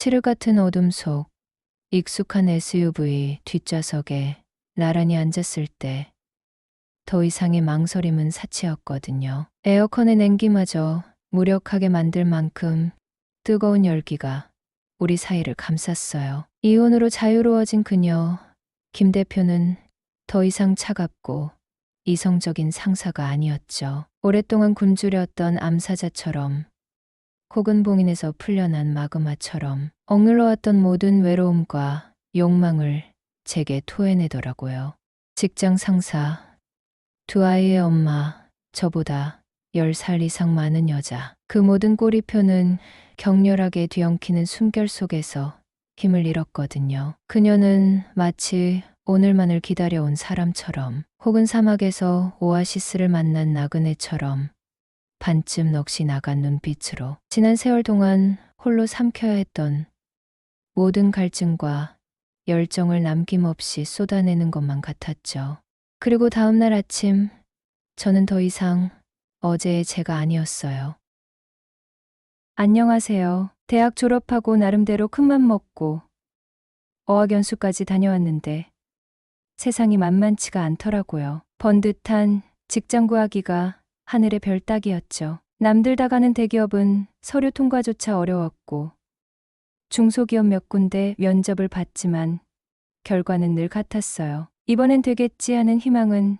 칠흑 같은 어둠 속 익숙한 SUV 뒷좌석에 나란히 앉았을 때 더 이상의 망설임은 사치였거든요. 에어컨의 냉기마저 무력하게 만들 만큼 뜨거운 열기가 우리 사이를 감쌌어요. 이혼으로 자유로워진 그녀, 김 대표는 더 이상 차갑고 이성적인 상사가 아니었죠. 오랫동안 굶주렸던 암사자처럼 혹은 봉인에서 풀려난 마그마처럼 억눌러왔던 모든 외로움과 욕망을 제게 토해내더라고요. 직장 상사, 두 아이의 엄마, 저보다 10살 이상 많은 여자. 그 모든 꼬리표는 격렬하게 뒤엉키는 숨결 속에서 힘을 잃었거든요. 그녀는 마치 오늘만을 기다려온 사람처럼 혹은 사막에서 오아시스를 만난 나그네처럼 반쯤 넋이 나간 눈빛으로 지난 세월 동안 홀로 삼켜야 했던 모든 갈증과 열정을 남김없이 쏟아내는 것만 같았죠. 그리고 다음 날 아침 저는 더 이상 어제의 제가 아니었어요. 안녕하세요. 대학 졸업하고 나름대로 큰맘 먹고 어학연수까지 다녀왔는데 세상이 만만치가 않더라고요. 번듯한 직장 구하기가 하늘의 별 따기였죠. 남들 다 가는 대기업은 서류 통과조차 어려웠고 중소기업 몇 군데 면접을 봤지만 결과는 늘 같았어요. 이번엔 되겠지 하는 희망은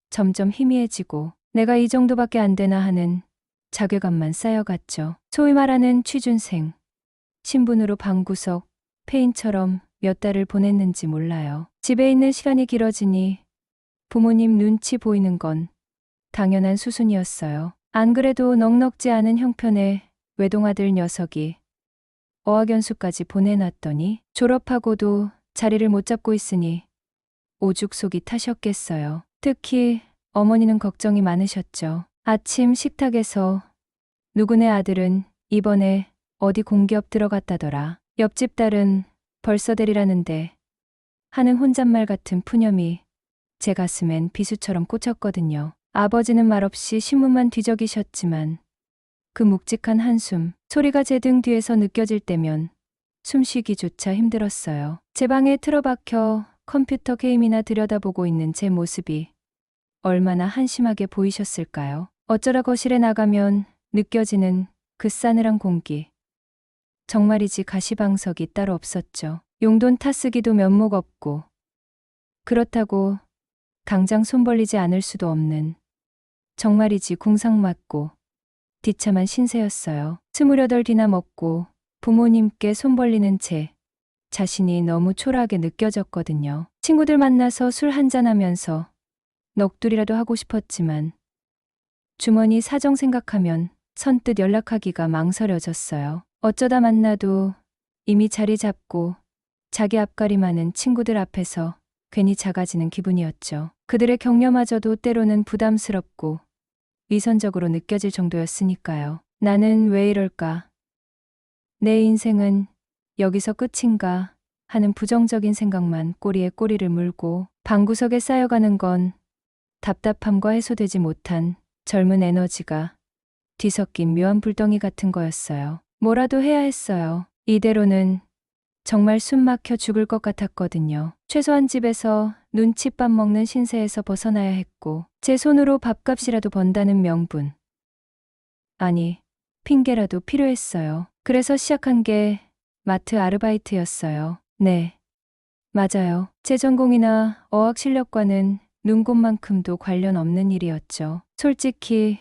점점 희미해지고 내가 이 정도밖에 안 되나 하는 자괴감만 쌓여갔죠. 소위 말하는 취준생, 신분으로 방구석, 폐인처럼 몇 달을 보냈는지 몰라요. 집에 있는 시간이 길어지니 부모님 눈치 보이는 건 당연한 수순이었어요. 안 그래도 넉넉지 않은 형편의 외동아들 녀석이 어학연수까지 보내놨더니 졸업하고도 자리를 못 잡고 있으니 오죽 속이 타셨겠어요. 특히 어머니는 걱정이 많으셨죠. 아침 식탁에서 누구네 아들은 이번에 어디 공기업 들어갔다더라. 옆집 딸은 벌써 대리라는데 하는 혼잣말 같은 푸념이 제 가슴엔 비수처럼 꽂혔거든요. 아버지는 말없이 신문만 뒤적이셨지만 그 묵직한 한숨, 소리가 제 등 뒤에서 느껴질 때면 숨쉬기조차 힘들었어요. 제 방에 틀어박혀 컴퓨터 게임이나 들여다보고 있는 제 모습이 얼마나 한심하게 보이셨을까요? 어쩌다 거실에 나가면 느껴지는 그 싸늘한 공기. 정말이지 가시방석이 따로 없었죠. 용돈 타쓰기도 면목 없고 그렇다고 당장 손 벌리지 않을 수도 없는 정말이지 궁상맞고 비참한 신세였어요. 28이나 먹고 부모님께 손 벌리는 제 자신이 너무 초라하게 느껴졌거든요. 친구들 만나서 술 한잔하면서 넋두리라도 하고 싶었지만 주머니 사정 생각하면 선뜻 연락하기가 망설여졌어요. 어쩌다 만나도 이미 자리 잡고 자기 앞가림 많은 친구들 앞에서 괜히 작아지는 기분이었죠. 그들의 격려마저도 때로는 부담스럽고 위선적으로 느껴질 정도였으니까요. 나는 왜 이럴까? 내 인생은 여기서 끝인가 하는 부정적인 생각만 꼬리에 꼬리를 물고 방구석에 쌓여가는 건 답답함과 해소되지 못한 젊은 에너지가 뒤섞인 묘한 불덩이 같은 거였어요. 뭐라도 해야 했어요. 이대로는 정말 숨 막혀 죽을 것 같았거든요. 최소한 집에서 눈칫밥 먹는 신세에서 벗어나야 했고 제 손으로 밥값이라도 번다는 명분. 아니, 핑계라도 필요했어요. 그래서 시작한 게 마트 아르바이트였어요. 네, 맞아요. 제 전공이나 어학 실력과는 눈곱만큼도 관련 없는 일이었죠. 솔직히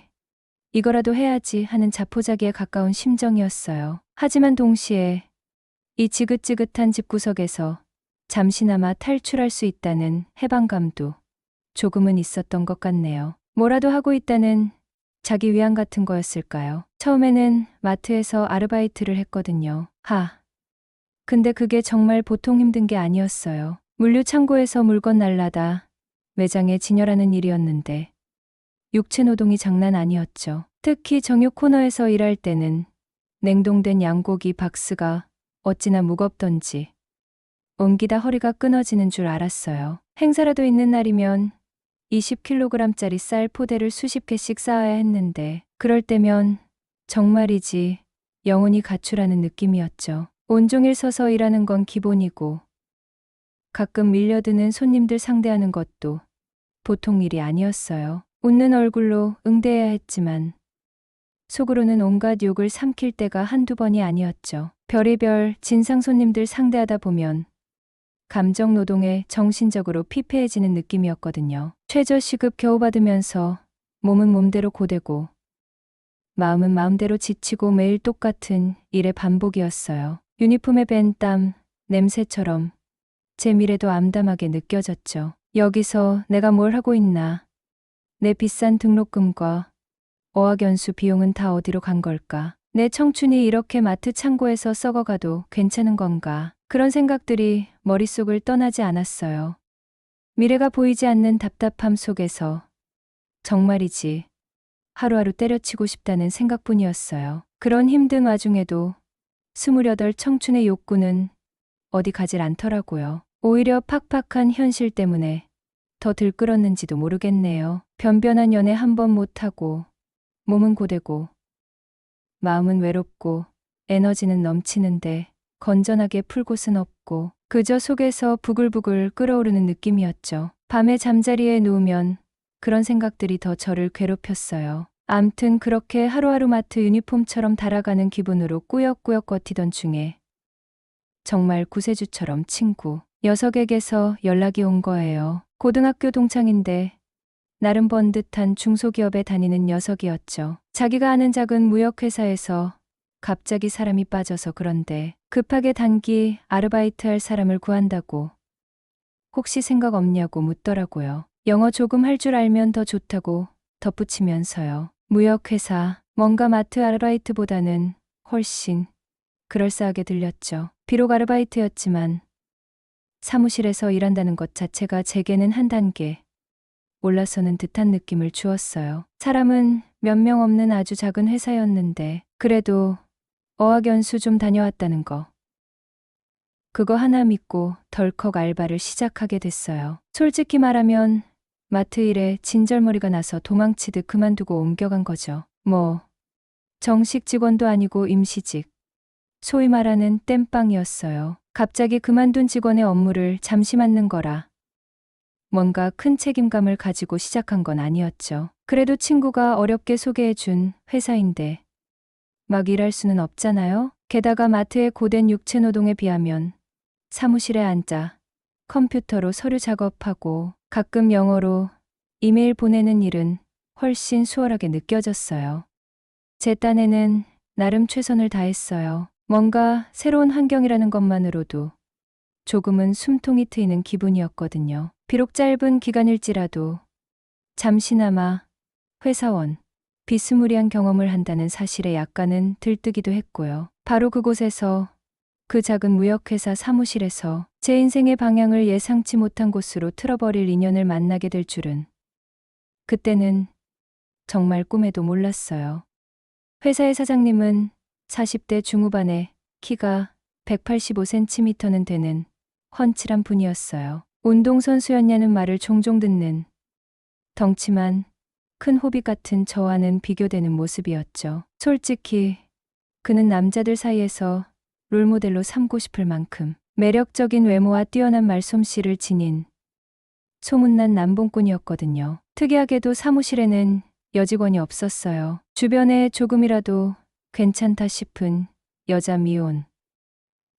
이거라도 해야지 하는 자포자기에 가까운 심정이었어요. 하지만 동시에 이 지긋지긋한 집구석에서 잠시나마 탈출할 수 있다는 해방감도 조금은 있었던 것 같네요. 뭐라도 하고 있다는 자기 위안 같은 거였을까요? 처음에는 마트에서 아르바이트를 했거든요. 근데 그게 정말 보통 힘든 게 아니었어요. 물류 창고에서 물건 날라다 매장에 진열하는 일이었는데 육체 노동이 장난 아니었죠. 특히 정육 코너에서 일할 때는 냉동된 양고기 박스가 어찌나 무겁던지 옮기다 허리가 끊어지는 줄 알았어요. 행사라도 있는 날이면 20kg짜리 쌀 포대를 수십 개씩 쌓아야 했는데 그럴 때면 정말이지 영혼이 가출하는 느낌이었죠. 온종일 서서 일하는 건 기본이고 가끔 밀려드는 손님들 상대하는 것도 보통 일이 아니었어요. 웃는 얼굴로 응대해야 했지만 속으로는 온갖 욕을 삼킬 때가 한두 번이 아니었죠. 별의별 진상 손님들 상대하다 보면 감정 노동에 정신적으로 피폐해지는 느낌이었거든요. 최저 시급 겨우 받으면서 몸은 몸대로 고되고 마음은 마음대로 지치고 매일 똑같은 일의 반복이었어요. 유니폼에 밴 땀, 냄새처럼 제 미래도 암담하게 느껴졌죠. 여기서 내가 뭘 하고 있나? 내 비싼 등록금과 어학연수 비용은 다 어디로 간 걸까? 내 청춘이 이렇게 마트 창고에서 썩어가도 괜찮은 건가? 그런 생각들이 머릿속을 떠나지 않았어요. 미래가 보이지 않는 답답함 속에서 정말이지 하루하루 때려치고 싶다는 생각뿐이었어요. 그런 힘든 와중에도 28 청춘의 욕구는 어디 가질 않더라고요. 오히려 팍팍한 현실 때문에 더 들끓었는지도 모르겠네요. 변변한 연애 한 번 못하고 몸은 고되고 마음은 외롭고 에너지는 넘치는데 건전하게 풀 곳은 없고 그저 속에서 부글부글 끓어오르는 느낌이었죠. 밤에 잠자리에 누우면 그런 생각들이 더 저를 괴롭혔어요. 암튼 그렇게 하루하루 마트 유니폼처럼 달아가는 기분으로 꾸역꾸역 버티던 중에 정말 구세주처럼 친구 녀석에게서 연락이 온 거예요. 고등학교 동창인데 나름 번듯한 중소기업에 다니는 녀석이었죠. 자기가 아는 작은 무역회사에서 갑자기 사람이 빠져서 그런데 급하게 단기 아르바이트 할 사람을 구한다고 혹시 생각 없냐고 묻더라고요. 영어 조금 할 줄 알면 더 좋다고 덧붙이면서요. 무역회사, 뭔가 마트 아르바이트보다는 훨씬 그럴싸하게 들렸죠. 비록 아르바이트였지만 사무실에서 일한다는 것 자체가 제게는 한 단계 올라서는 듯한 느낌을 주었어요. 사람은 몇 명 없는 아주 작은 회사였는데 그래도 어학연수 좀 다녀왔다는 거. 그거 하나 믿고 덜컥 알바를 시작하게 됐어요. 솔직히 말하면 마트 일에 진절머리가 나서 도망치듯 그만두고 옮겨간 거죠. 뭐 정식 직원도 아니고 임시직. 소위 말하는 땜빵이었어요. 갑자기 그만둔 직원의 업무를 잠시 맡는 거라 뭔가 큰 책임감을 가지고 시작한 건 아니었죠. 그래도 친구가 어렵게 소개해준 회사인데 막 일할 수는 없잖아요. 게다가 마트의 고된 육체 노동에 비하면 사무실에 앉아 컴퓨터로 서류 작업하고 가끔 영어로 이메일 보내는 일은 훨씬 수월하게 느껴졌어요. 제 딴에는 나름 최선을 다했어요. 뭔가 새로운 환경이라는 것만으로도 조금은 숨통이 트이는 기분이었거든요. 비록 짧은 기간일지라도 잠시나마 회사원, 비스무리한 경험을 한다는 사실에 약간은 들뜨기도 했고요. 바로 그곳에서 그 작은 무역회사 사무실에서 제 인생의 방향을 예상치 못한 곳으로 틀어버릴 인연을 만나게 될 줄은 그때는 정말 꿈에도 몰랐어요. 회사의 사장님은 40대 중후반에 키가 185cm는 되는 훤칠한 분이었어요. 운동선수였냐는 말을 종종 듣는 덩치만 큰 호빗 같은 저와는 비교되는 모습이었죠. 솔직히 그는 남자들 사이에서 롤모델로 삼고 싶을 만큼 매력적인 외모와 뛰어난 말솜씨를 지닌 소문난 남봉꾼이었거든요. 특이하게도 사무실에는 여직원이 없었어요. 주변에 조금이라도 괜찮다 싶은 여자 미혼.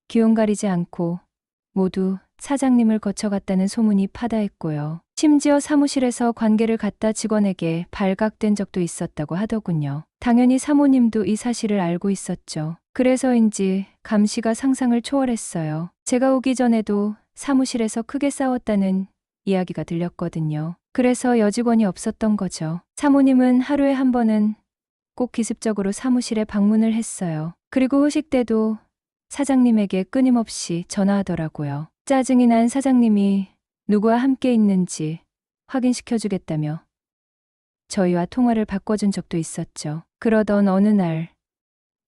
기운 가리지 않고 모두 사장님을 거쳐갔다는 소문이 파다했고요. 심지어 사무실에서 관계를 갖다 직원에게 발각된 적도 있었다고 하더군요. 당연히 사모님도 이 사실을 알고 있었죠. 그래서인지 감시가 상상을 초월했어요. 제가 오기 전에도 사무실에서 크게 싸웠다는 이야기가 들렸거든요. 그래서 여직원이 없었던 거죠. 사모님은 하루에 한 번은 꼭 기습적으로 사무실에 방문을 했어요. 그리고 회식 때도 사장님에게 끊임없이 전화하더라고요. 짜증이 난 사장님이 누구와 함께 있는지 확인시켜주겠다며 저희와 통화를 바꿔준 적도 있었죠. 그러던 어느 날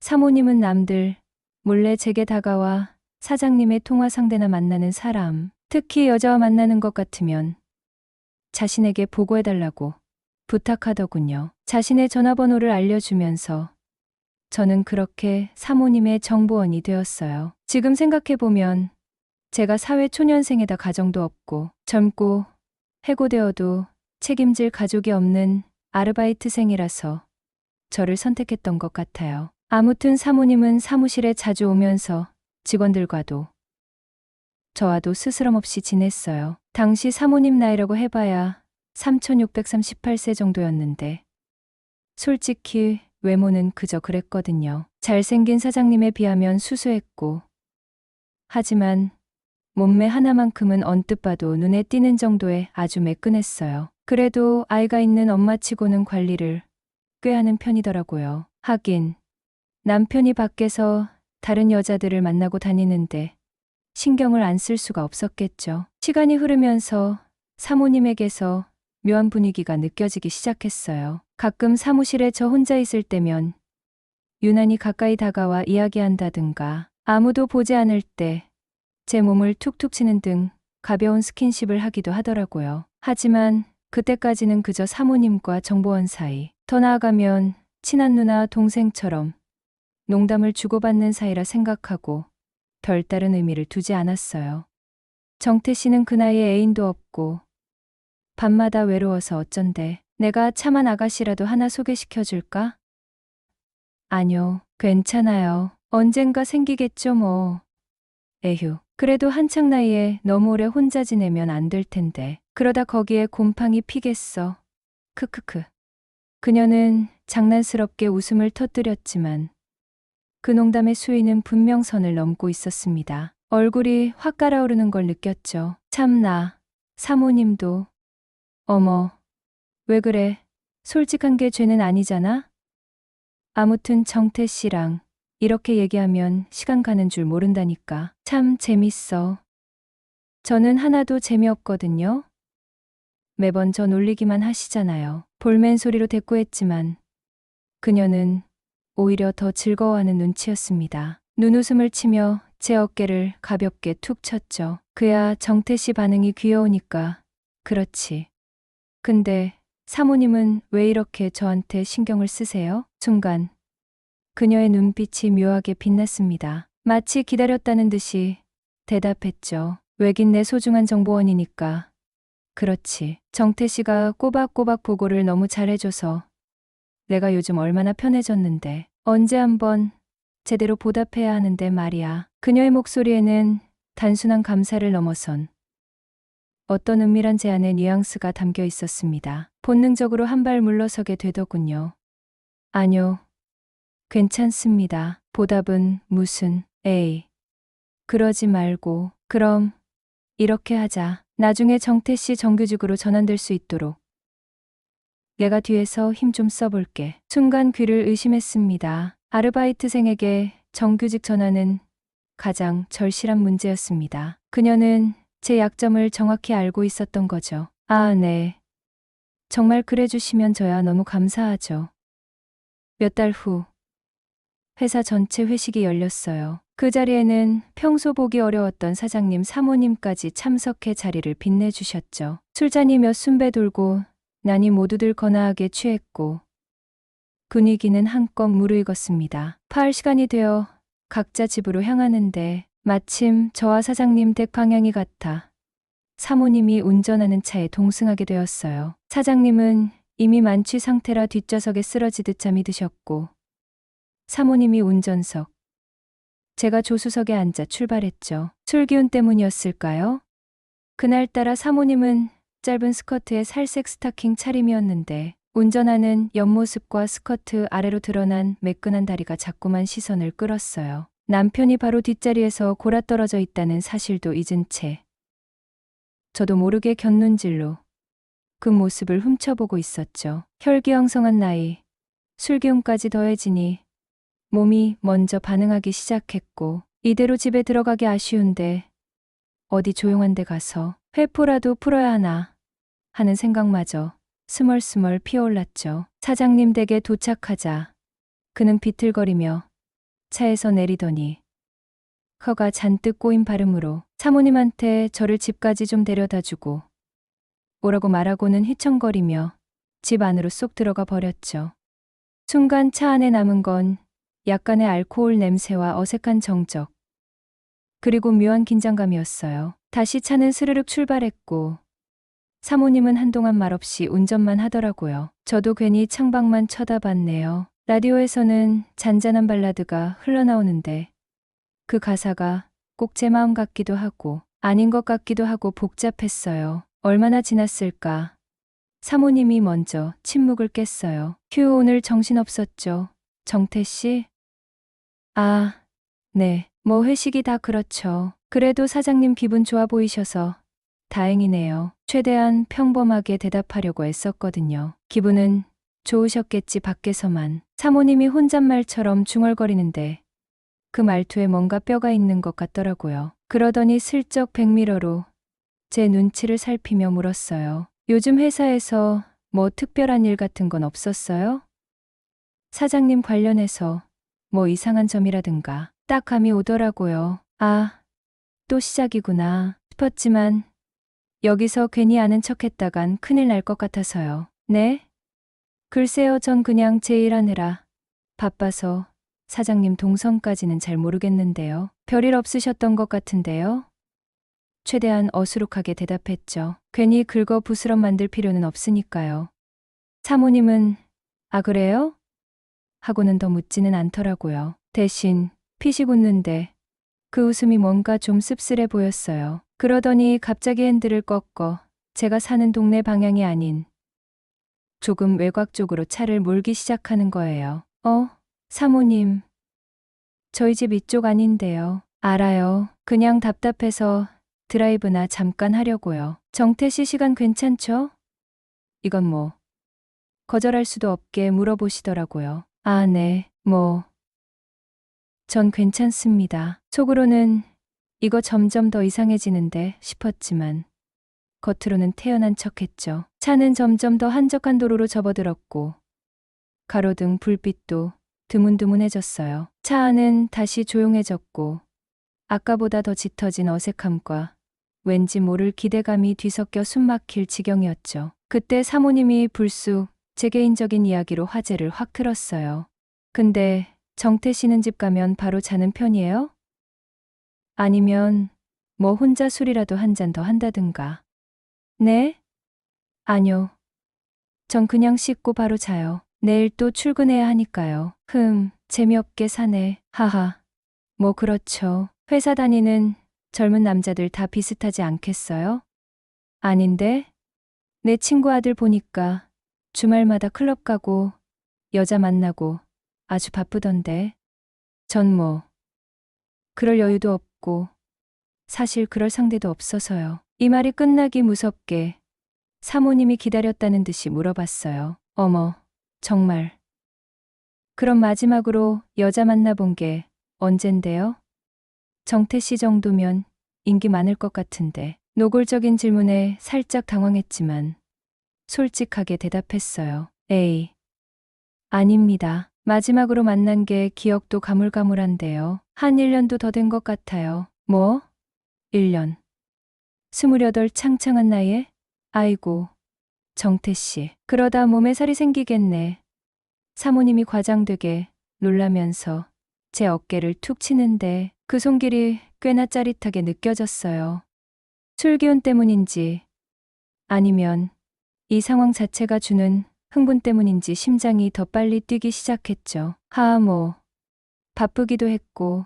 사모님은 남들 몰래 제게 다가와 사장님의 통화 상대나 만나는 사람, 특히 여자와 만나는 것 같으면 자신에게 보고해달라고 부탁하더군요. 자신의 전화번호를 알려주면서 저는 그렇게 사모님의 정보원이 되었어요. 지금 생각해보면 제가 사회 초년생에다 가정도 없고 젊고 해고되어도 책임질 가족이 없는 아르바이트생이라서 저를 선택했던 것 같아요. 아무튼 사모님은 사무실에 자주 오면서 직원들과도 저와도 스스럼 없이 지냈어요. 당시 사모님 나이라고 해봐야 3638세 정도였는데 솔직히 외모는 그저 그랬거든요. 잘생긴 사장님에 비하면 수수했고 하지만 몸매 하나만큼은 언뜻 봐도 눈에 띄는 정도의 아주 매끈했어요. 그래도 아이가 있는 엄마치고는 관리를 꽤 하는 편이더라고요. 하긴 남편이 밖에서 다른 여자들을 만나고 다니는데 신경을 안 쓸 수가 없었겠죠. 시간이 흐르면서 사모님에게서 묘한 분위기가 느껴지기 시작했어요. 가끔 사무실에 저 혼자 있을 때면 유난히 가까이 다가와 이야기한다든가 아무도 보지 않을 때 제 몸을 툭툭 치는 등 가벼운 스킨십을 하기도 하더라고요. 하지만 그때까지는 그저 사모님과 정보원 사이, 더 나아가면 친한 누나 동생처럼 농담을 주고받는 사이라 생각하고 별다른 의미를 두지 않았어요. 정태 씨는 그 나이에 애인도 없고 밤마다 외로워서 어쩐데 내가 참한 아가씨라도 하나 소개시켜줄까? 아뇨, 괜찮아요. 언젠가 생기겠죠 뭐. 에휴, 그래도 한창 나이에 너무 오래 혼자 지내면 안 될 텐데. 그러다 거기에 곰팡이 피겠어. 크크크. 그녀는 장난스럽게 웃음을 터뜨렸지만 그 농담의 수위는 분명 선을 넘고 있었습니다. 얼굴이 확 깔아오르는 걸 느꼈죠. 참나, 사모님도. 어머, 왜 그래? 솔직한 게 죄는 아니잖아? 아무튼 정태 씨랑 이렇게 얘기하면 시간 가는 줄 모른다니까. 참 재밌어. 저는 하나도 재미없거든요. 매번 저 놀리기만 하시잖아요. 볼멘 소리로 대꾸했지만 그녀는 오히려 더 즐거워하는 눈치였습니다. 눈웃음을 치며 제 어깨를 가볍게 툭 쳤죠. 그야 정태 씨 반응이 귀여우니까. 그렇지. 근데 사모님은 왜 이렇게 저한테 신경을 쓰세요? 순간 그녀의 눈빛이 묘하게 빛났습니다. 마치 기다렸다는 듯이 대답했죠. 왜긴 내 소중한 정보원이니까. 그렇지. 정태 씨가 꼬박꼬박 보고를 너무 잘해줘서 내가 요즘 얼마나 편해졌는데 언제 한번 제대로 보답해야 하는데 말이야. 그녀의 목소리에는 단순한 감사를 넘어선 어떤 은밀한 제안의 뉘앙스가 담겨 있었습니다. 본능적으로 한 발 물러서게 되더군요. 아뇨. 괜찮습니다. 보답은 무슨, 에이. 그러지 말고, 그럼, 이렇게 하자. 나중에 정태 씨 정규직으로 전환될 수 있도록. 내가 뒤에서 힘 좀 써볼게. 순간 귀를 의심했습니다. 아르바이트생에게 정규직 전환은 가장 절실한 문제였습니다. 그녀는 제 약점을 정확히 알고 있었던 거죠. 아, 네. 정말 그래 주시면 저야 너무 감사하죠. 몇 달 후, 회사 전체 회식이 열렸어요. 그 자리에는 평소 보기 어려웠던 사장님 사모님까지 참석해 자리를 빛내주셨죠. 술잔이 몇 순배 돌고 나니 모두들 거나하게 취했고 분위기는 한껏 무르익었습니다. 파할 시간이 되어 각자 집으로 향하는데 마침 저와 사장님 댁 방향이 같아 사모님이 운전하는 차에 동승하게 되었어요. 사장님은 이미 만취 상태라 뒷좌석에 쓰러지듯 잠이 드셨고 사모님이 운전석, 제가 조수석에 앉아 출발했죠. 술 기운 때문이었을까요? 그날따라 사모님은 짧은 스커트에 살색 스타킹 차림이었는데 운전하는 옆모습과 스커트 아래로 드러난 매끈한 다리가 자꾸만 시선을 끌었어요. 남편이 바로 뒷자리에서 골아떨어져 있다는 사실도 잊은 채 저도 모르게 곁눈질로 그 모습을 훔쳐보고 있었죠. 혈기왕성한 나이, 술기운까지 더해지니 몸이 먼저 반응하기 시작했고 이대로 집에 들어가기 아쉬운데 어디 조용한 데 가서 회포라도 풀어야 하나 하는 생각마저 스멀스멀 피어올랐죠. 사장님 댁에 도착하자 그는 비틀거리며 차에서 내리더니 혀가 잔뜩 꼬인 발음으로 사모님한테 저를 집까지 좀 데려다주고 오라고 말하고는 휘청거리며 집 안으로 쏙 들어가 버렸죠. 순간 차 안에 남은 건 약간의 알코올 냄새와 어색한 정적. 그리고 묘한 긴장감이었어요. 다시 차는 스르륵 출발했고 사모님은 한동안 말없이 운전만 하더라고요. 저도 괜히 창밖만 쳐다봤네요. 라디오에서는 잔잔한 발라드가 흘러나오는데 그 가사가 꼭 제 마음 같기도 하고 아닌 것 같기도 하고 복잡했어요. 얼마나 지났을까? 사모님이 먼저 침묵을 깼어요. 휴, 오늘 정신없었죠. 정태 씨? 아, 네. 뭐 회식이 다 그렇죠. 그래도 사장님 기분 좋아 보이셔서 다행이네요. 최대한 평범하게 대답하려고 애썼거든요. 기분은 좋으셨겠지 밖에서만. 사모님이 혼잣말처럼 중얼거리는데 그 말투에 뭔가 뼈가 있는 것 같더라고요. 그러더니 슬쩍 백미러로 제 눈치를 살피며 물었어요. 요즘 회사에서 뭐 특별한 일 같은 건 없었어요? 사장님 관련해서 뭐 이상한 점이라든가. 딱 감이 오더라고요. 아, 또 시작이구나 싶었지만 여기서 괜히 아는 척 했다간 큰일 날 것 같아서요. 네? 글쎄요, 전 그냥 제 일하느라 바빠서 사장님 동선까지는 잘 모르겠는데요. 별일 없으셨던 것 같은데요. 최대한 어수룩하게 대답했죠. 괜히 긁어 부스럼 만들 필요는 없으니까요. 사모님은 아 그래요? 하고는 더 묻지는 않더라고요. 대신 피식 웃는데 그 웃음이 뭔가 좀 씁쓸해 보였어요. 그러더니 갑자기 핸들을 꺾어 제가 사는 동네 방향이 아닌 조금 외곽 쪽으로 차를 몰기 시작하는 거예요. 사모님. 저희 집 이쪽 아닌데요. 알아요. 그냥 답답해서 드라이브나 잠깐 하려고요. 정태 씨 시간 괜찮죠? 이건 뭐 거절할 수도 없게 물어보시더라고요. 아, 네. 전 괜찮습니다. 속으로는 이거 점점 더 이상해지는데 싶었지만 겉으로는 태연한 척했죠. 차는 점점 더 한적한 도로로 접어들었고 가로등 불빛도 드문드문해졌어요. 차 안은 다시 조용해졌고 아까보다 더 짙어진 어색함과 왠지 모를 기대감이 뒤섞여 숨막힐 지경이었죠. 그때 사모님이 불쑥 제 개인적인 이야기로 화제를 확 틀었어요. 근데 정태 씨는 집 가면 바로 자는 편이에요? 아니면 뭐 혼자 술이라도 한 잔 더 한다든가. 네? 아니요. 전 그냥 씻고 바로 자요. 내일 또 출근해야 하니까요. 재미없게 사네. 하하. 뭐 그렇죠. 회사 다니는 젊은 남자들 다 비슷하지 않겠어요? 아닌데? 내 친구 아들 보니까 주말마다 클럽 가고 여자 만나고 아주 바쁘던데. 전 뭐 그럴 여유도 없고 사실 그럴 상대도 없어서요. 이 말이 끝나기 무섭게 사모님이 기다렸다는 듯이 물어봤어요. 어머, 정말. 그럼 마지막으로 여자 만나본 게 언젠데요? 정태 씨 정도면 인기 많을 것 같은데. 노골적인 질문에 살짝 당황했지만 솔직하게 대답했어요. 에이, 아닙니다. 마지막으로 만난 게 기억도 가물가물한데요. 한 1년도 더 된 것 같아요. 뭐? 1년. 28 창창한 나이에? 아이고, 정태 씨. 그러다 몸에 살이 생기겠네. 사모님이 과장되게 놀라면서 제 어깨를 툭 치는데 그 손길이 꽤나 짜릿하게 느껴졌어요. 술 기운 때문인지 아니면 이 상황 자체가 주는 흥분 때문인지 심장이 더 빨리 뛰기 시작했죠. 바쁘기도 했고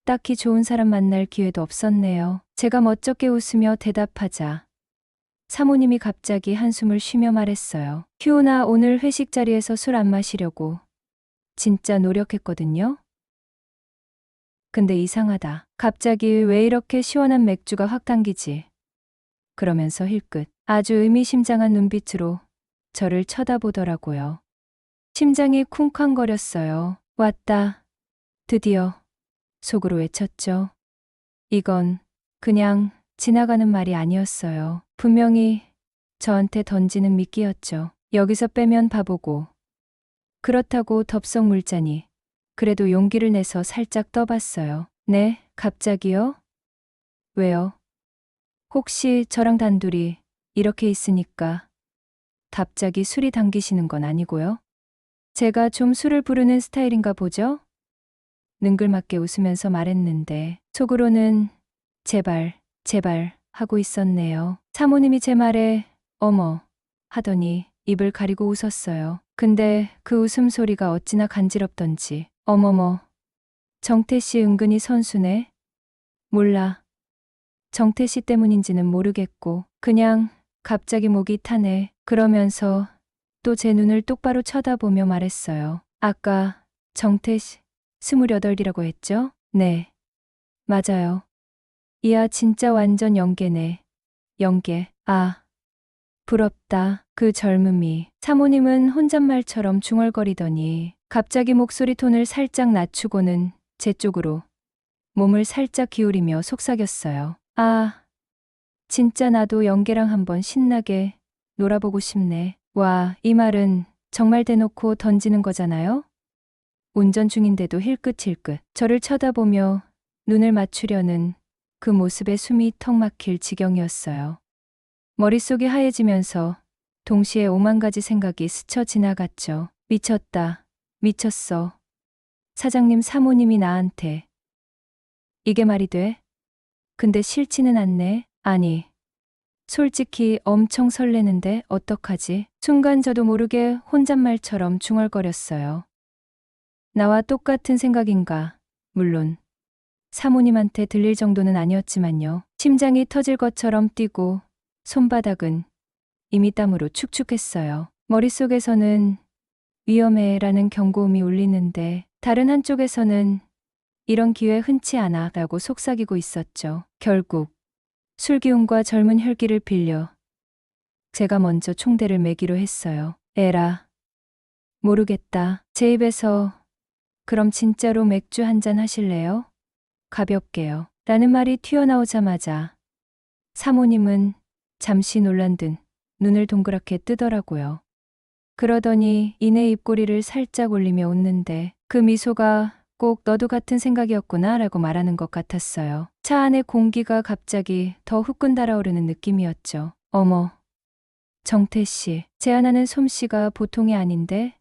딱히 좋은 사람 만날 기회도 없었네요. 제가 멋쩍게 웃으며 대답하자 사모님이 갑자기 한숨을 쉬며 말했어요. 휴나 오늘 회식 자리에서 술 안 마시려고 진짜 노력했거든요. 근데 이상하다. 갑자기 왜 이렇게 시원한 맥주가 확 당기지? 그러면서 힐끗 아주 의미심장한 눈빛으로 저를 쳐다보더라고요. 심장이 쿵쾅거렸어요. 왔다. 드디어. 속으로 외쳤죠. 이건 그냥 지나가는 말이 아니었어요. 분명히 저한테 던지는 미끼였죠. 여기서 빼면 바보고. 그렇다고 덥석 물자니 그래도 용기를 내서 살짝 떠봤어요. 네, 갑자기요? 왜요? 혹시 저랑 단둘이 이렇게 있으니까 갑자기 술이 당기시는 건 아니고요? 제가 좀 술을 부르는 스타일인가 보죠? 능글맞게 웃으면서 말했는데 속으로는 제발, 제발 하고 있었네요. 사모님이 제 말에 어머 하더니 입을 가리고 웃었어요. 근데 그 웃음소리가 어찌나 간지럽던지 어머머 정태 씨 은근히 선수네. 몰라. 정태 씨 때문인지는 모르겠고 그냥 갑자기 목이 타네. 그러면서 또 제 눈을 똑바로 쳐다보며 말했어요. 아까 정태 씨 28이라고 했죠? 네. 맞아요. 이야 진짜 완전 영계네. 영계. 아. 부럽다. 그 젊음이. 사모님은 혼잣말처럼 중얼거리더니 갑자기 목소리 톤을 살짝 낮추고는 제 쪽으로 몸을 살짝 기울이며 속삭였어요. 아, 진짜 나도 영계랑 한번 신나게 놀아보고 싶네. 와, 이 말은 정말 대놓고 던지는 거잖아요? 운전 중인데도 힐끗힐끗 저를 쳐다보며 눈을 맞추려는 그 모습에 숨이 턱 막힐 지경이었어요. 머릿속이 하얘지면서 동시에 5만 가지 생각이 스쳐 지나갔죠. 미쳤다. 미쳤어. 사장님 사모님이 나한테. 이게 말이 돼? 근데 싫지는 않네. 아니. 솔직히 엄청 설레는데 어떡하지? 순간 저도 모르게 혼잣말처럼 중얼거렸어요. 나와 똑같은 생각인가? 물론 사모님한테 들릴 정도는 아니었지만요. 심장이 터질 것처럼 뛰고 손바닥은 이미 땀으로 축축했어요. 머릿속에서는 위험해라는 경고음이 울리는데 다른 한쪽에서는 이런 기회 흔치 않아 라고 속삭이고 있었죠. 결국 술기운과 젊은 혈기를 빌려 제가 먼저 총대를 매기로 했어요. 에라. 모르겠다. 제 입에서 그럼 진짜로 맥주 한잔 하실래요? 가볍게요. 라는 말이 튀어나오자마자 사모님은 잠시 놀란 듯 눈을 동그랗게 뜨더라고요. 그러더니 이내 입꼬리를 살짝 올리며 웃는데 그 미소가 꼭 너도 같은 생각이었구나 라고 말하는 것 같았어요. 차 안의 공기가 갑자기 더 후끈 달아오르는 느낌이었죠. 어머, 정태 씨, 제안하는 솜씨가 보통이 아닌데?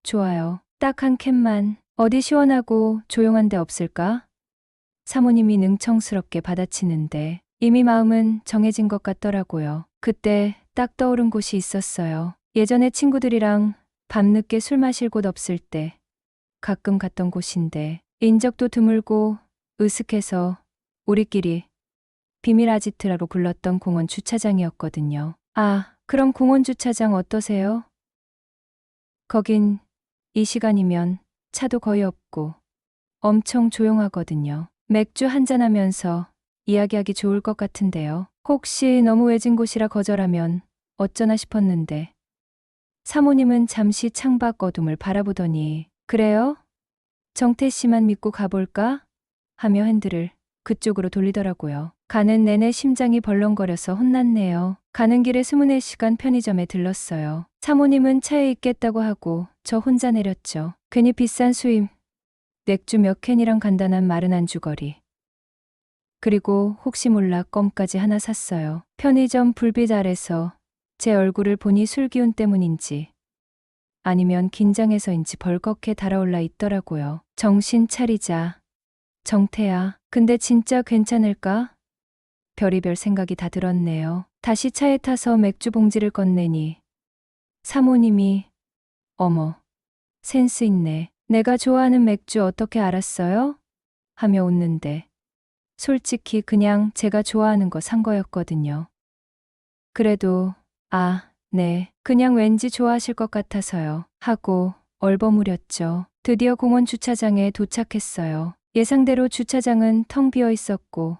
좋아요. 딱 한 캔만. 어디 시원하고 조용한 데 없을까? 사모님이 능청스럽게 받아치는데 이미 마음은 정해진 것 같더라고요. 그때 딱 떠오른 곳이 있었어요. 예전에 친구들이랑 밤늦게 술 마실 곳 없을 때 가끔 갔던 곳인데 인적도 드물고 으슥해서 우리끼리 비밀 아지트라고 불렀던 공원 주차장이었거든요. 아, 그럼 공원 주차장 어떠세요? 거긴 이 시간이면 차도 거의 없고 엄청 조용하거든요. 맥주 한잔하면서 이야기하기 좋을 것 같은데요. 혹시 너무 외진 곳이라 거절하면 어쩌나 싶었는데 사모님은 잠시 창밖 어둠을 바라보더니 그래요? 정태 씨만 믿고 가볼까? 하며 핸들을 그쪽으로 돌리더라고요. 가는 내내 심장이 벌렁거려서 혼났네요. 가는 길에 24시간 편의점에 들렀어요. 사모님은 차에 있겠다고 하고 저 혼자 내렸죠. 괜히 비싼 수입, 맥주 몇 캔이랑 간단한 마른 안주거리. 그리고 혹시 몰라 껌까지 하나 샀어요. 편의점 불빛 아래서 제 얼굴을 보니 술기운 때문인지 아니면 긴장해서인지 벌겋게 달아올라 있더라고요. 정신 차리자. 정태야, 근데 진짜 괜찮을까? 별의별 생각이 다 들었네요. 다시 차에 타서 맥주 봉지를 건네니 사모님이 어머, 센스 있네. 내가 좋아하는 맥주 어떻게 알았어요? 하며 웃는데 솔직히 그냥 제가 좋아하는 거 산 거였거든요. 그래도 네, 그냥 왠지 좋아하실 것 같아서요. 하고 얼버무렸죠. 드디어 공원 주차장에 도착했어요. 예상대로 주차장은 텅 비어 있었고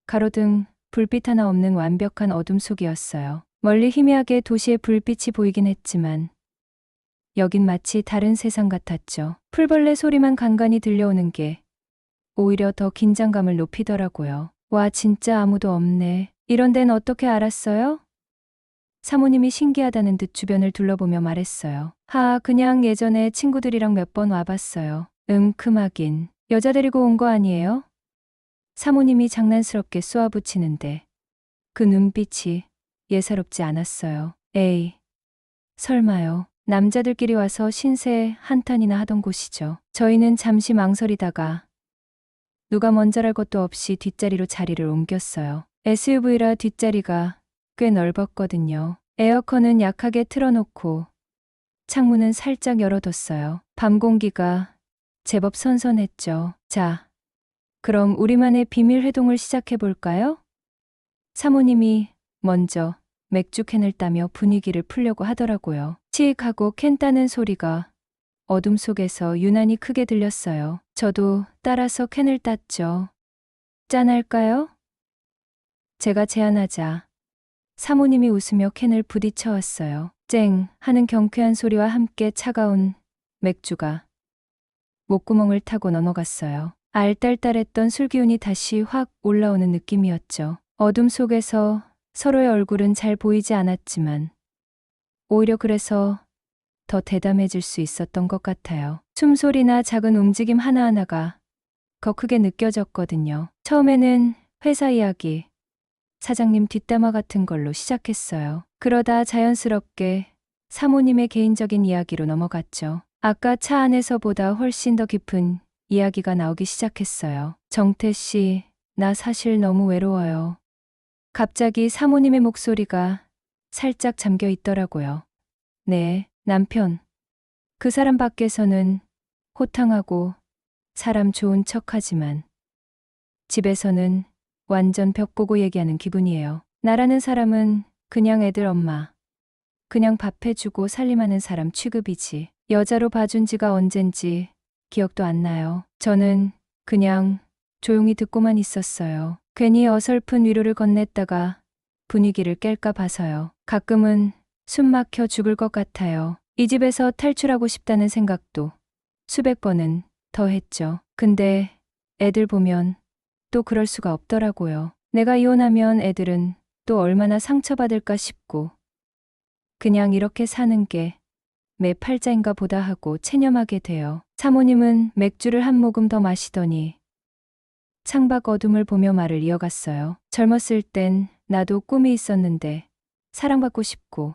가로등, 불빛 하나 없는 완벽한 어둠 속이었어요. 멀리 희미하게 도시의 불빛이 보이긴 했지만 여긴 마치 다른 세상 같았죠. 풀벌레 소리만 간간히 들려오는 게 오히려 더 긴장감을 높이더라고요. 와, 진짜 아무도 없네. 이런 데는 어떻게 알았어요? 사모님이 신기하다는 듯 주변을 둘러보며 말했어요. 그냥 예전에 친구들이랑 몇 번 와봤어요. 큼하긴. 여자 데리고 온 거 아니에요? 사모님이 장난스럽게 쏘아붙이는데 그 눈빛이 예사롭지 않았어요. 에이, 설마요. 남자들끼리 와서 신세 한탄이나 하던 곳이죠. 저희는 잠시 망설이다가 누가 먼저랄 것도 없이 뒷자리로 자리를 옮겼어요. SUV라 뒷자리가 꽤 넓었거든요. 에어컨은 약하게 틀어놓고 창문은 살짝 열어뒀어요. 밤 공기가 제법 선선했죠. 자, 그럼 우리만의 비밀 회동을 시작해볼까요? 사모님이 먼저 맥주 캔을 따며 분위기를 풀려고 하더라고요. 치익 하고 캔 따는 소리가 어둠 속에서 유난히 크게 들렸어요. 저도 따라서 캔을 땄죠. 짠할까요? 제가 제안하자 사모님이 웃으며 캔을 부딪혀 왔어요. 쨍 하는 경쾌한 소리와 함께 차가운 맥주가 목구멍을 타고 넘어갔어요. 알딸딸했던 술 기운이 다시 확 올라오는 느낌이었죠. 어둠 속에서 서로의 얼굴은 잘 보이지 않았지만 오히려 그래서 더 대담해질 수 있었던 것 같아요. 숨소리나 작은 움직임 하나하나가 더 크게 느껴졌거든요. 처음에는 회사 이야기, 사장님 뒷담화 같은 걸로 시작했어요. 그러다 자연스럽게 사모님의 개인적인 이야기로 넘어갔죠. 아까 차 안에서보다 훨씬 더 깊은 이야기가 나오기 시작했어요. 정태 씨, 나 사실 너무 외로워요. 갑자기 사모님의 목소리가 살짝 잠겨 있더라고요. 네, 남편. 그 사람 밖에서는 호탕하고 사람 좋은 척하지만 집에서는 완전 벽 보고 얘기하는 기분이에요. 나라는 사람은 그냥 애들 엄마. 그냥 밥 해주고 살림하는 사람 취급이지. 여자로 봐준 지가 언젠지 기억도 안 나요. 저는 그냥 조용히 듣고만 있었어요. 괜히 어설픈 위로를 건넸다가 분위기를 깰까 봐서요. 가끔은 숨 막혀 죽을 것 같아요. 이 집에서 탈출하고 싶다는 생각도 수백 번은 더 했죠. 근데 애들 보면 또 그럴 수가 없더라고요. 내가 이혼하면 애들은 또 얼마나 상처받을까 싶고 그냥 이렇게 사는 게 매 팔자인가 보다 하고 체념하게 돼요. 사모님은 맥주를 한 모금 더 마시더니 창밖 어둠을 보며 말을 이어갔어요. 젊었을 땐 나도 꿈이 있었는데 사랑받고 싶고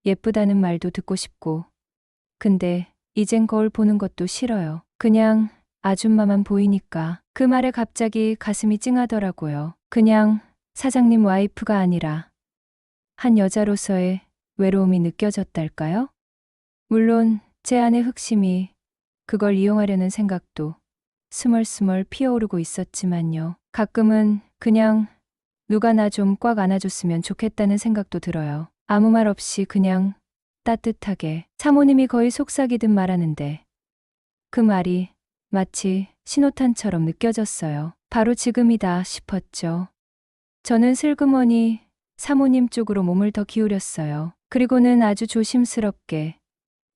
예쁘다는 말도 듣고 싶고 근데 이젠 거울 보는 것도 싫어요. 그냥 아줌마만 보이니까. 그 말에 갑자기 가슴이 찡하더라고요. 그냥 사장님 와이프가 아니라 한 여자로서의 외로움이 느껴졌달까요? 물론 제 안의 흑심이 그걸 이용하려는 생각도 스멀스멀 피어오르고 있었지만요. 가끔은 그냥 누가 나 좀 꽉 안아줬으면 좋겠다는 생각도 들어요. 아무 말 없이 그냥 따뜻하게 사모님이 거의 속삭이듯 말하는데 그 말이 마치 신호탄처럼 느껴졌어요. 바로 지금이다 싶었죠. 저는 슬그머니 사모님 쪽으로 몸을 더 기울였어요. 그리고는 아주 조심스럽게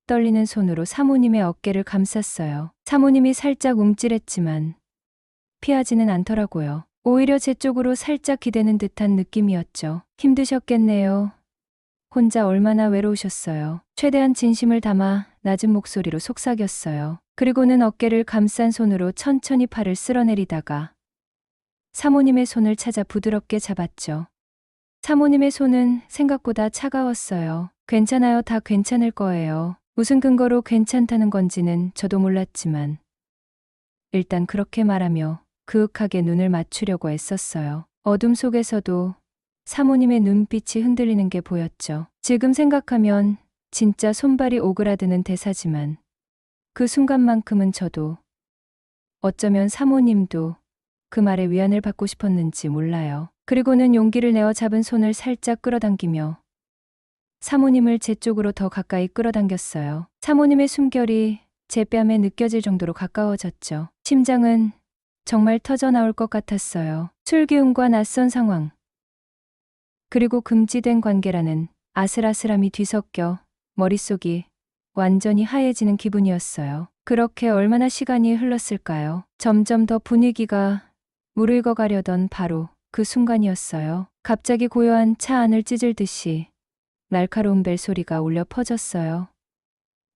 떨리는 손으로 사모님의 어깨를 감쌌어요. 사모님이 살짝 움찔했지만 피하지는 않더라고요. 오히려 제 쪽으로 살짝 기대는 듯한 느낌이었죠. 힘드셨겠네요. 혼자 얼마나 외로우셨어요. 최대한 진심을 담아 낮은 목소리로 속삭였어요. 그리고는 어깨를 감싼 손으로 천천히 팔을 쓸어내리다가 사모님의 손을 찾아 부드럽게 잡았죠. 사모님의 손은 생각보다 차가웠어요. 괜찮아요. 다 괜찮을 거예요. 무슨 근거로 괜찮다는 건지는 저도 몰랐지만 일단 그렇게 말하며 그윽하게 눈을 맞추려고 애썼어요. 어둠 속에서도 사모님의 눈빛이 흔들리는 게 보였죠. 지금 생각하면 진짜 손발이 오그라드는 대사지만 그 순간만큼은 저도 어쩌면 사모님도 그 말에 위안을 받고 싶었는지 몰라요. 그리고는 용기를 내어 잡은 손을 살짝 끌어당기며 사모님을 제 쪽으로 더 가까이 끌어당겼어요. 사모님의 숨결이 제 뺨에 느껴질 정도로 가까워졌죠. 심장은 정말 터져 나올 것 같았어요. 술 기운과 낯선 상황, 그리고 금지된 관계라는 아슬아슬함이 뒤섞여 머릿속이 완전히 하얘지는 기분이었어요. 그렇게 얼마나 시간이 흘렀을까요? 점점 더 분위기가 무르익어가려던 바로 그 순간이었어요. 갑자기 고요한 차 안을 찢을 듯이 날카로운 벨소리가 울려 퍼졌어요.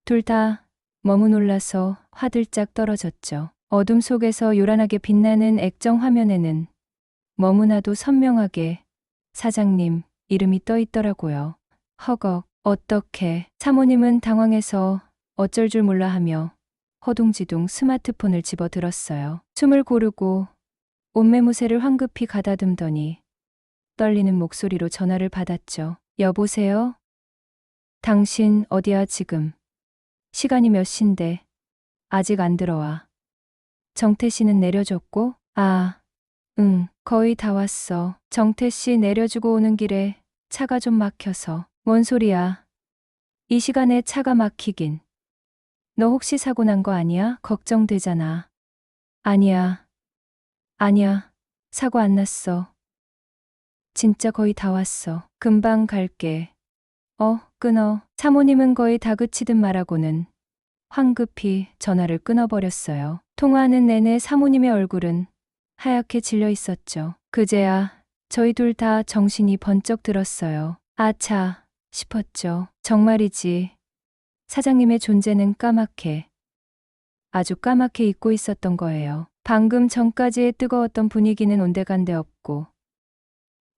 둘 다 너무 놀라서 화들짝 떨어졌죠. 어둠 속에서 요란하게 빛나는 액정 화면에는 너무나도 선명하게 사장님 이름이 떠 있더라고요. 허걱. 어떻게? 사모님은 당황해서 어쩔 줄 몰라 하며 허둥지둥 스마트폰을 집어들었어요. 숨을 고르고 옷매무새를 황급히 가다듬더니 떨리는 목소리로 전화를 받았죠. 여보세요? 당신 어디야 지금? 시간이 몇 시인데 아직 안 들어와. 정태 씨는 내려줬고? 아, 응, 거의 다 왔어. 정태 씨 내려주고 오는 길에 차가 좀 막혀서. 뭔 소리야? 이 시간에 차가 막히긴. 너 혹시 사고 난 거 아니야? 걱정되잖아. 아니야. 아니야. 사고 안 났어. 진짜 거의 다 왔어. 금방 갈게. 끊어. 사모님은 거의 다그치듯 말하고는 황급히 전화를 끊어버렸어요. 통화하는 내내 사모님의 얼굴은 하얗게 질려 있었죠. 그제야 저희 둘 다 정신이 번쩍 들었어요. 아차 싶었죠. 정말이지. 사장님의 존재는 까맣게, 아주 까맣게 잊고 있었던 거예요. 방금 전까지의 뜨거웠던 분위기는 온데간데 없고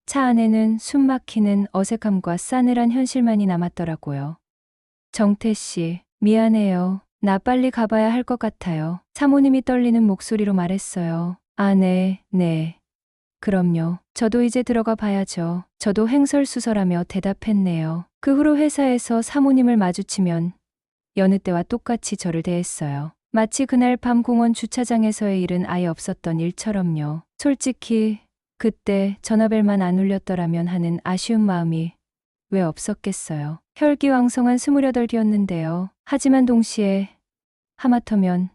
차 안에는 숨 막히는 어색함과 싸늘한 현실만이 남았더라고요. 정태 씨, 미안해요. 나 빨리 가봐야 할 것 같아요. 사모님이 떨리는 목소리로 말했어요. 아, 네. 그럼요. 저도 이제 들어가 봐야죠. 저도 횡설수설하며 대답했네요. 그 후로 회사에서 사모님을 마주치면 여느 때와 똑같이 저를 대했어요. 마치 그날 밤 공원 주차장에서의 일은 아예 없었던 일처럼요. 솔직히 그때 전화벨만 안 울렸더라면 하는 아쉬운 마음이 왜 없었겠어요. 혈기왕성한 28이었는데요. 하지만 동시에 하마터면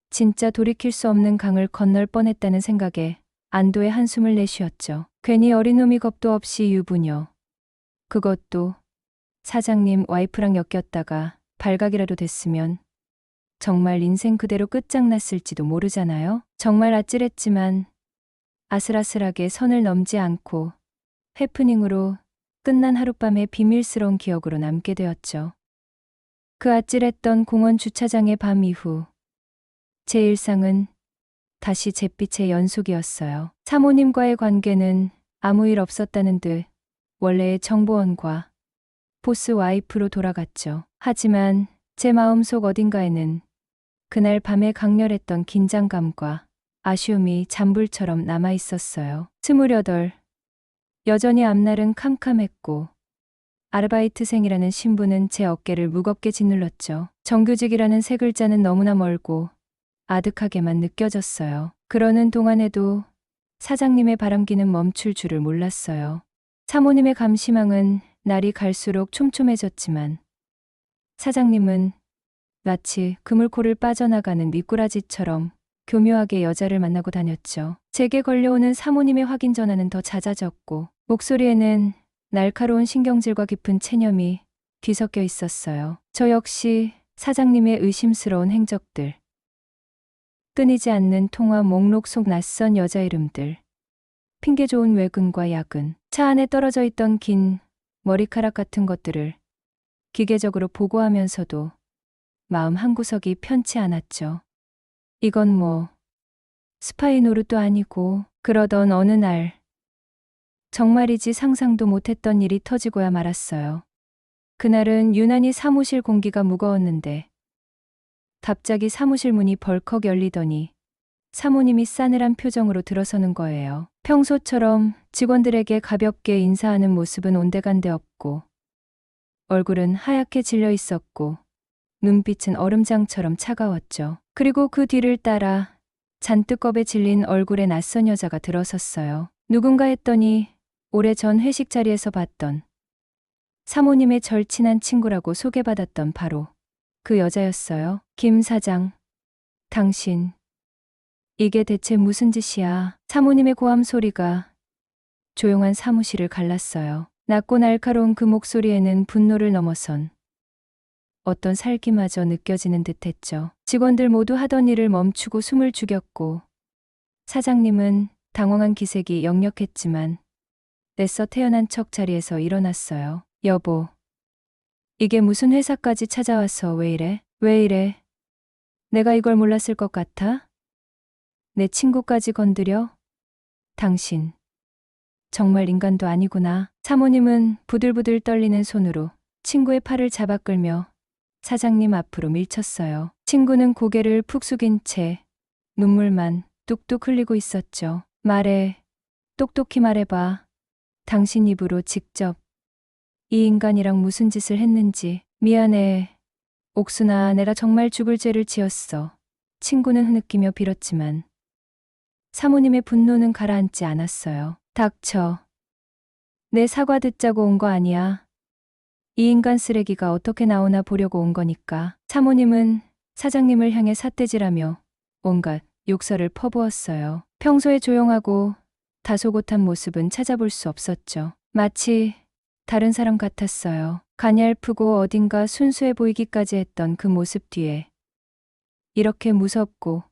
진짜 돌이킬 수 없는 강을 건널 뻔했다는 생각에 안도의 한숨을 내쉬었죠. 괜히 어린 놈이 겁도 없이 유부녀. 그것도 사장님 와이프랑 엮였다가 발각이라도 됐으면 정말 인생 그대로 끝장났을지도 모르잖아요. 정말 아찔했지만 아슬아슬하게 선을 넘지 않고 해프닝으로 끝난 하룻밤의 비밀스러운 기억으로 남게 되었죠. 그 아찔했던 공원 주차장의 밤 이후 제 일상은 다시 잿빛의 연속이었어요. 사모님과의 관계는 아무 일 없었다는 듯 원래의 정보원과 보스 와이프로 돌아갔죠. 하지만 제 마음속 어딘가에는 그날 밤에 강렬했던 긴장감과 아쉬움이 잔불처럼 남아 있었어요. 28. 여전히 앞날은 캄캄했고 아르바이트생이라는 신분은 제 어깨를 무겁게 짓눌렀죠. 정규직이라는 세 글자는 너무나 멀고 아득하게만 느껴졌어요. 그러는 동안에도 사장님의 바람기는 멈출 줄을 몰랐어요. 사모님의 감시망은 날이 갈수록 촘촘해졌지만 사장님은 마치 그물코를 빠져나가는 미꾸라지처럼 교묘하게 여자를 만나고 다녔죠. 제게 걸려오는 사모님의 확인 전화는 더 잦아졌고 목소리에는 날카로운 신경질과 깊은 체념이 뒤섞여 있었어요. 저 역시 사장님의 의심스러운 행적들, 끊이지 않는 통화 목록 속 낯선 여자 이름들, 핑계 좋은 외근과 야근, 차 안에 떨어져 있던 긴 머리카락 같은 것들을 기계적으로 보고하면서도 마음 한구석이 편치 않았죠. 이건 뭐 스파이 노릇도 아니고. 그러던 어느 날 정말이지 상상도 못했던 일이 터지고야 말았어요. 그날은 유난히 사무실 공기가 무거웠는데 갑자기 사무실 문이 벌컥 열리더니 사모님이 싸늘한 표정으로 들어서는 거예요. 평소처럼 직원들에게 가볍게 인사하는 모습은 온데간데 없고 얼굴은 하얗게 질려 있었고 눈빛은 얼음장처럼 차가웠죠. 그리고 그 뒤를 따라 잔뜩 겁에 질린 얼굴의 낯선 여자가 들어섰어요. 누군가 했더니 오래전 회식 자리에서 봤던 사모님의 절친한 친구라고 소개받았던 바로 그 여자였어요. 김 사장, 당신 이게 대체 무슨 짓이야? 사모님의 고함 소리가 조용한 사무실을 갈랐어요. 낮고 날카로운 그 목소리에는 분노를 넘어선 어떤 살기마저 느껴지는 듯했죠. 직원들 모두 하던 일을 멈추고 숨을 죽였고 사장님은 당황한 기색이 역력했지만 애써 태어난 척 자리에서 일어났어요. 여보, 이게 무슨 회사까지 찾아와서 왜 이래? 왜 이래? 내가 이걸 몰랐을 것 같아? 내 친구까지 건드려? 당신 정말 인간도 아니구나. 사모님은 부들부들 떨리는 손으로 친구의 팔을 잡아 끌며 사장님 앞으로 밀쳤어요. 친구는 고개를 푹 숙인 채 눈물만 뚝뚝 흘리고 있었죠. 말해, 똑똑히 말해봐. 당신 입으로 직접 이 인간이랑 무슨 짓을 했는지. 미안해. 옥순아, 내가 정말 죽을 죄를 지었어. 친구는 흐느끼며 빌었지만 사모님의 분노는 가라앉지 않았어요. 닥쳐. 내 사과 듣자고 온 거 아니야. 이 인간 쓰레기가 어떻게 나오나 보려고 온 거니까. 사모님은 사장님을 향해 삿대질하며 온갖 욕설을 퍼부었어요. 평소에 조용하고 다소곳한 모습은 찾아볼 수 없었죠. 마치 다른 사람 같았어요. 가냘프고 어딘가 순수해 보이기까지 했던 그 모습 뒤에 이렇게 무섭고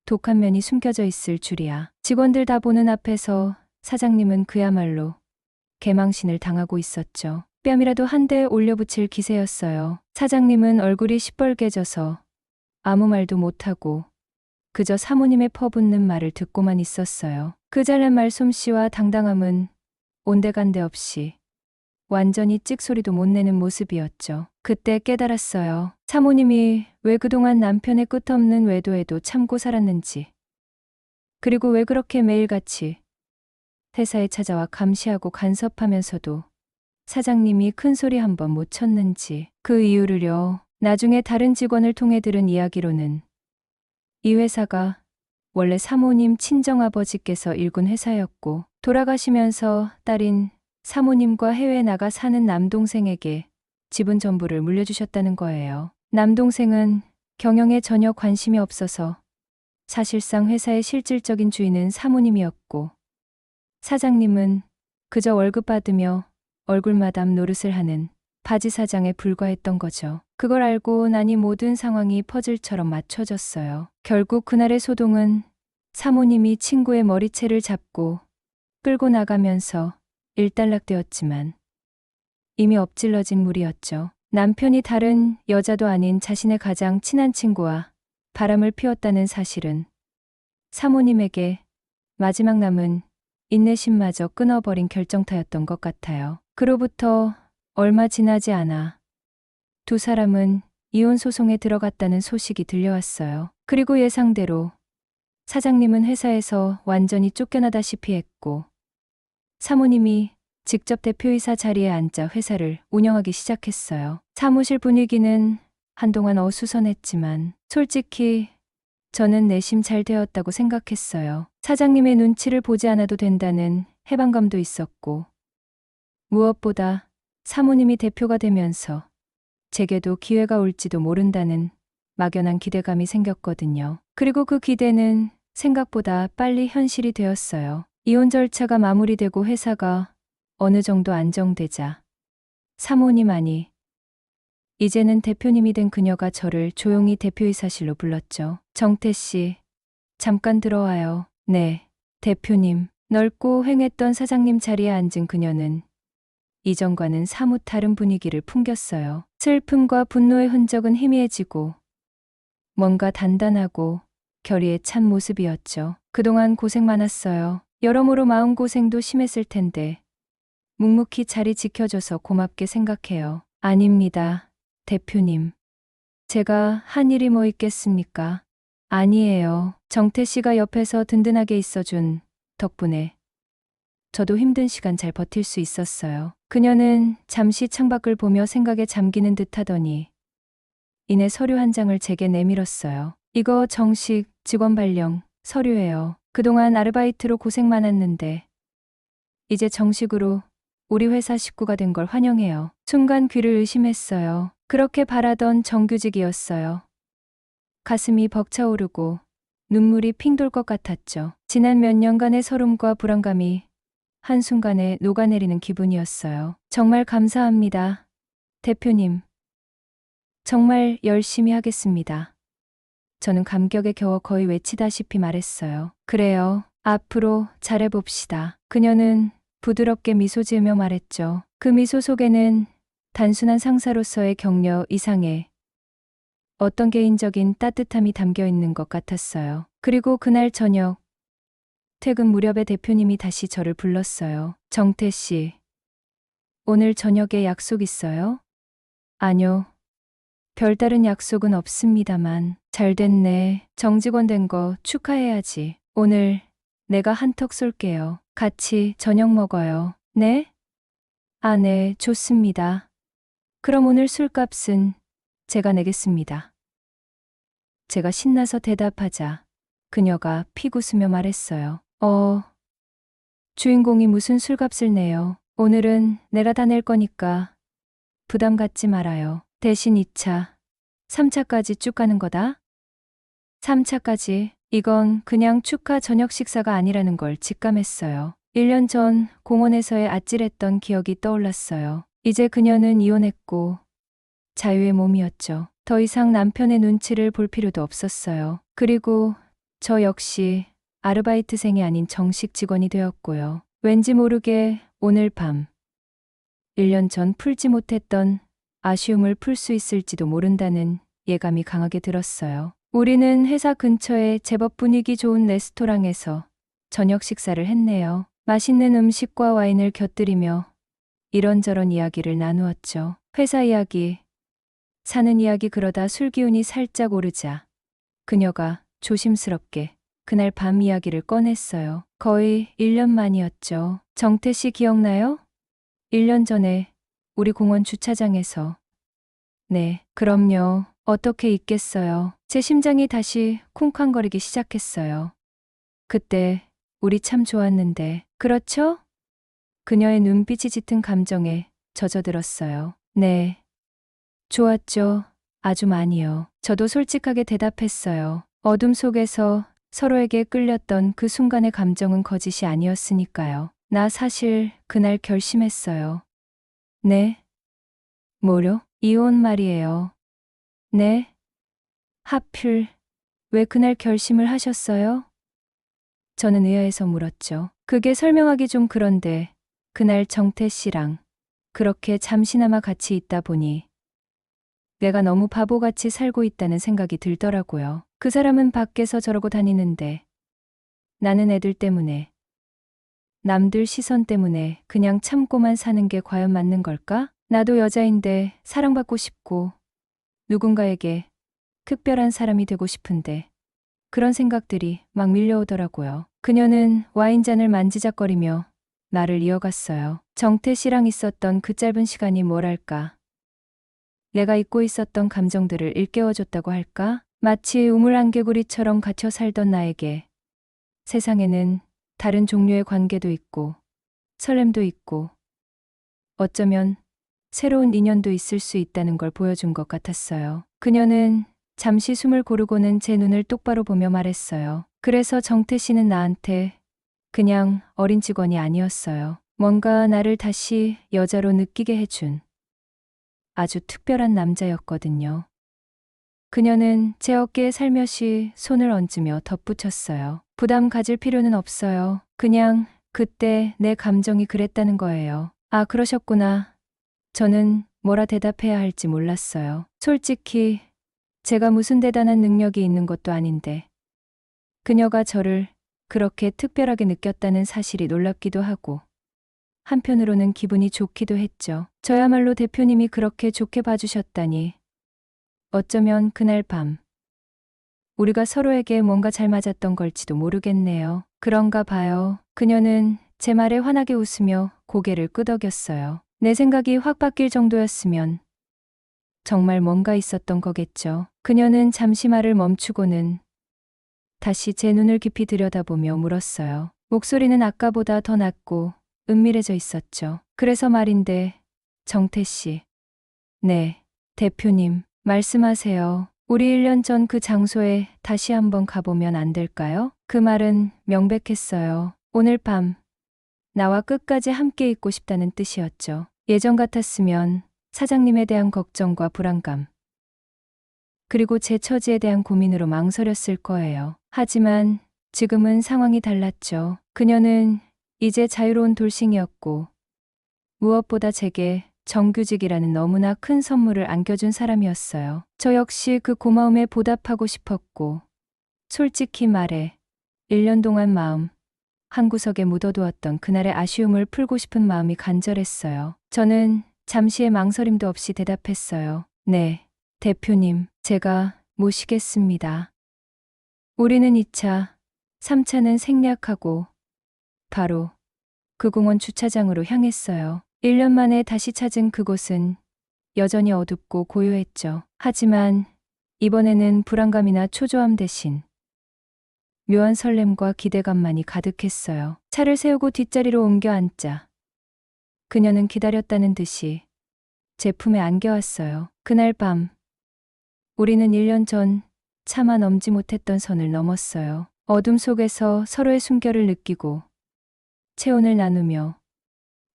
독한 면이 숨겨져 있을 줄이야. 직원들 다 보는 앞에서 사장님은 그야말로 개망신을 당하고 있었죠. 뺨이라도 한 대 올려붙일 기세였어요. 사장님은 얼굴이 시뻘개져서 아무 말도 못하고 그저 사모님의 퍼붓는 말을 듣고만 있었어요. 그 잘난 말솜씨와 당당함은 온데간데 없이 완전히 찍소리도 못 내는 모습이었죠. 그때 깨달았어요. 사모님이 왜 그동안 남편의 끝없는 외도에도 참고 살았는지. 그리고 왜 그렇게 매일같이 회사에 찾아와 감시하고 간섭하면서도 사장님이 큰 소리 한 번 못 쳤는지. 그 이유를요. 나중에 다른 직원을 통해 들은 이야기로는 이 회사가 원래 사모님 친정아버지께서 일군 회사였고 돌아가시면서 딸인 사모님과 해외에 나가 사는 남동생에게 지분 전부를 물려주셨다는 거예요. 남동생은 경영에 전혀 관심이 없어서 사실상 회사의 실질적인 주인은 사모님이었고 사장님은 그저 월급 받으며 얼굴마담 노릇을 하는 바지 사장에 불과했던 거죠. 그걸 알고 나니 모든 상황이 퍼즐처럼 맞춰졌어요. 결국 그날의 소동은 사모님이 친구의 머리채를 잡고 끌고 나가면서 일단락되었지만 이미 엎질러진 물이었죠. 남편이 다른 여자도 아닌 자신의 가장 친한 친구와 바람을 피웠다는 사실은 사모님에게 마지막 남은 인내심마저 끊어버린 결정타였던 것 같아요. 그로부터 얼마 지나지 않아 두 사람은 이혼 소송에 들어갔다는 소식이 들려왔어요. 그리고 예상대로 사장님은 회사에서 완전히 쫓겨나다시피 했고 사모님이 직접 대표이사 자리에 앉아 회사를 운영하기 시작했어요. 사무실 분위기는 한동안 어수선했지만 솔직히 저는 내심 잘 되었다고 생각했어요. 사장님의 눈치를 보지 않아도 된다는 해방감도 있었고 무엇보다 사모님이 대표가 되면서 제게도 기회가 올지도 모른다는 막연한 기대감이 생겼거든요. 그리고 그 기대는 생각보다 빨리 현실이 되었어요. 이혼 절차가 마무리되고 회사가 어느 정도 안정되자 사모님 아니 이제는 대표님이 된 그녀가 저를 조용히 대표이사실로 불렀죠. 정태 씨, 잠깐 들어와요. 네, 대표님. 넓고 휑했던 사장님 자리에 앉은 그녀는 이전과는 사뭇 다른 분위기를 풍겼어요. 슬픔과 분노의 흔적은 희미해지고 뭔가 단단하고 결의에 찬 모습이었죠. 그동안 고생 많았어요. 여러모로 마음고생도 심했을 텐데 묵묵히 자리 지켜줘서 고맙게 생각해요. 아닙니다, 대표님. 제가 한 일이 뭐 있겠습니까? 아니에요. 정태 씨가 옆에서 든든하게 있어준 덕분에 저도 힘든 시간 잘 버틸 수 있었어요. 그녀는 잠시 창밖을 보며 생각에 잠기는 듯 하더니 이내 서류 한 장을 제게 내밀었어요. 이거 정식 직원 발령 서류예요. 그동안 아르바이트로 고생 많았는데 이제 정식으로 우리 회사 식구가 된 걸 환영해요. 순간 귀를 의심했어요. 그렇게 바라던 정규직이었어요. 가슴이 벅차오르고 눈물이 핑 돌 것 같았죠. 지난 몇 년간의 서름과 불안감이 한순간에 녹아내리는 기분이었어요. 정말 감사합니다, 대표님. 정말 열심히 하겠습니다. 저는 감격에 겨워 거의 외치다시피 말했어요. 그래요. 앞으로 잘해봅시다. 그녀는 부드럽게 미소 지으며 말했죠. 그 미소 속에는 단순한 상사로서의 격려 이상의 어떤 개인적인 따뜻함이 담겨 있는 것 같았어요. 그리고 그날 저녁, 퇴근 무렵에 대표님이 다시 저를 불렀어요. 정태 씨, 오늘 저녁에 약속 있어요? 아뇨. 별다른 약속은 없습니다만. 잘 됐네. 정직원 된 거 축하해야지. 오늘 내가 한턱 쏠게요. 같이 저녁 먹어요. 네? 아, 네, 좋습니다. 그럼 오늘 술값은 제가 내겠습니다. 제가 신나서 대답하자 그녀가 피고스며 말했어요. 주인공이 무슨 술값을 내요. 오늘은 내가 다 낼 거니까 부담 갖지 말아요. 대신 2차, 3차까지 쭉 가는 거다. 3차까지. 이건 그냥 축하 저녁 식사가 아니라는 걸 직감했어요. 1년 전 공원에서의 아찔했던 기억이 떠올랐어요. 이제 그녀는 이혼했고 자유의 몸이었죠. 더 이상 남편의 눈치를 볼 필요도 없었어요. 그리고 저 역시 아르바이트생이 아닌 정식 직원이 되었고요. 왠지 모르게 오늘 밤 1년 전 풀지 못했던 아쉬움을 풀 수 있을지도 모른다는 예감이 강하게 들었어요. 우리는 회사 근처의 제법 분위기 좋은 레스토랑에서 저녁 식사를 했네요. 맛있는 음식과 와인을 곁들이며 이런저런 이야기를 나누었죠. 회사 이야기, 사는 이야기. 그러다 술 기운이 살짝 오르자 그녀가 조심스럽게 그날 밤 이야기를 꺼냈어요. 거의 1년 만이었죠. 정태 씨 기억나요? 1년 전에 우리 공원 주차장에서. 네, 그럼요. 어떻게 잊겠어요. 제 심장이 다시 쿵쾅거리기 시작했어요. 그때 우리 참 좋았는데. 그렇죠? 그녀의 눈빛이 짙은 감정에 젖어들었어요. 네, 좋았죠. 아주 많이요. 저도 솔직하게 대답했어요. 어둠 속에서 서로에게 끌렸던 그 순간의 감정은 거짓이 아니었으니까요. 나 사실 그날 결심했어요. 네? 뭐요? 이혼 말이에요. 네? 하필 왜 그날 결심을 하셨어요? 저는 의아해서 물었죠. 그게 설명하기 좀 그런데 그날 정태 씨랑 그렇게 잠시나마 같이 있다 보니 내가 너무 바보같이 살고 있다는 생각이 들더라고요. 그 사람은 밖에서 저러고 다니는데 나는 애들 때문에, 남들 시선 때문에 그냥 참고만 사는 게 과연 맞는 걸까? 나도 여자인데 사랑받고 싶고 누군가에게 특별한 사람이 되고 싶은데 그런 생각들이 막 밀려오더라고요. 그녀는 와인잔을 만지작거리며 말을 이어갔어요. 정태 씨랑 있었던 그 짧은 시간이 뭐랄까. 내가 잊고 있었던 감정들을 일깨워줬다고 할까? 마치 우물안개구리처럼 갇혀 살던 나에게 세상에는 다른 종류의 관계도 있고 설렘도 있고 어쩌면 새로운 인연도 있을 수 있다는 걸 보여준 것 같았어요. 그녀는 잠시 숨을 고르고는 제 눈을 똑바로 보며 말했어요. 그래서 정태 씨는 나한테 그냥 어린 직원이 아니었어요. 뭔가 나를 다시 여자로 느끼게 해준 아주 특별한 남자였거든요. 그녀는 제 어깨에 살며시 손을 얹으며 덧붙였어요. 부담 가질 필요는 없어요. 그냥 그때 내 감정이 그랬다는 거예요. 아, 그러셨구나. 저는 뭐라 대답해야 할지 몰랐어요. 솔직히 제가 무슨 대단한 능력이 있는 것도 아닌데 그녀가 저를 그렇게 특별하게 느꼈다는 사실이 놀랍기도 하고 한편으로는 기분이 좋기도 했죠. 저야말로 대표님이 그렇게 좋게 봐주셨다니. 어쩌면 그날 밤 우리가 서로에게 뭔가 잘 맞았던 걸지도 모르겠네요. 그런가 봐요. 그녀는 제 말에 환하게 웃으며 고개를 끄덕였어요. 내 생각이 확 바뀔 정도였으면 정말 뭔가 있었던 거겠죠. 그녀는 잠시 말을 멈추고는 다시 제 눈을 깊이 들여다보며 물었어요. 목소리는 아까보다 더 낮고 은밀해져 있었죠. 그래서 말인데, 정태 씨. 네, 대표님, 말씀하세요. 우리 1년 전 그 장소에 다시 한번 가보면 안 될까요? 그 말은 명백했어요. 오늘 밤 나와 끝까지 함께 있고 싶다는 뜻이었죠. 예전 같았으면 사장님에 대한 걱정과 불안감, 그리고 제 처지에 대한 고민으로 망설였을 거예요. 하지만 지금은 상황이 달랐죠. 그녀는 이제 자유로운 돌싱이었고 무엇보다 제게 정규직이라는 너무나 큰 선물을 안겨준 사람이었어요. 저 역시 그 고마움에 보답하고 싶었고 솔직히 말해 1년 동안 마음 한구석에 묻어두었던 그날의 아쉬움을 풀고 싶은 마음이 간절했어요. 저는 잠시의 망설임도 없이 대답했어요. 네, 대표님, 제가 모시겠습니다. 우리는 2차, 3차는 생략하고 바로 그 공원 주차장으로 향했어요. 1년 만에 다시 찾은 그곳은 여전히 어둡고 고요했죠. 하지만 이번에는 불안감이나 초조함 대신 묘한 설렘과 기대감만이 가득했어요. 차를 세우고 뒷자리로 옮겨 앉자 그녀는 기다렸다는 듯이 제 품에 안겨왔어요. 그날 밤 우리는 1년 전 차마 넘지 못했던 선을 넘었어요. 어둠 속에서 서로의 숨결을 느끼고 체온을 나누며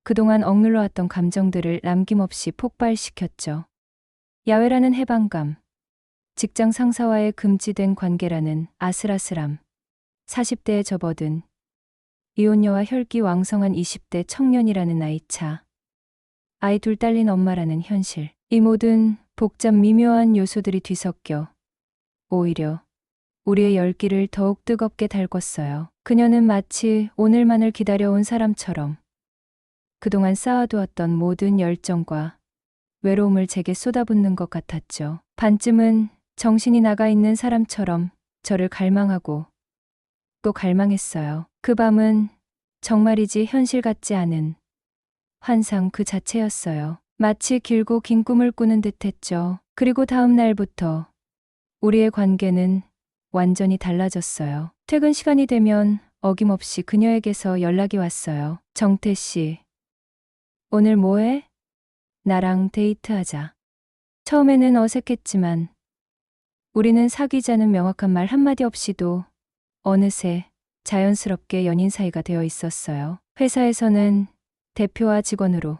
그동안 억눌러왔던 감정들을 남김없이 폭발시켰죠. 야외라는 해방감, 직장 상사와의 금지된 관계라는 아슬아슬함, 40대에 접어든 이혼녀와 혈기왕성한 20대 청년이라는 나이차, 아이 둘 딸린 엄마라는 현실, 이 모든 복잡 미묘한 요소들이 뒤섞여 오히려 우리의 열기를 더욱 뜨겁게 달궜어요. 그녀는 마치 오늘만을 기다려온 사람처럼 그동안 쌓아두었던 모든 열정과 외로움을 제게 쏟아붓는 것 같았죠. 반쯤은 정신이 나가 있는 사람처럼 저를 갈망하고 또 갈망했어요. 그 밤은 정말이지 현실 같지 않은 환상 그 자체였어요. 마치 길고 긴 꿈을 꾸는 듯했죠. 그리고 다음 날부터 우리의 관계는 완전히 달라졌어요. 퇴근 시간이 되면 어김없이 그녀에게서 연락이 왔어요. 정태 씨, 오늘 뭐해? 나랑 데이트하자. 처음에는 어색했지만 우리는 사귀자는 명확한 말 한마디 없이도 어느새 자연스럽게 연인 사이가 되어 있었어요. 회사에서는 대표와 직원으로,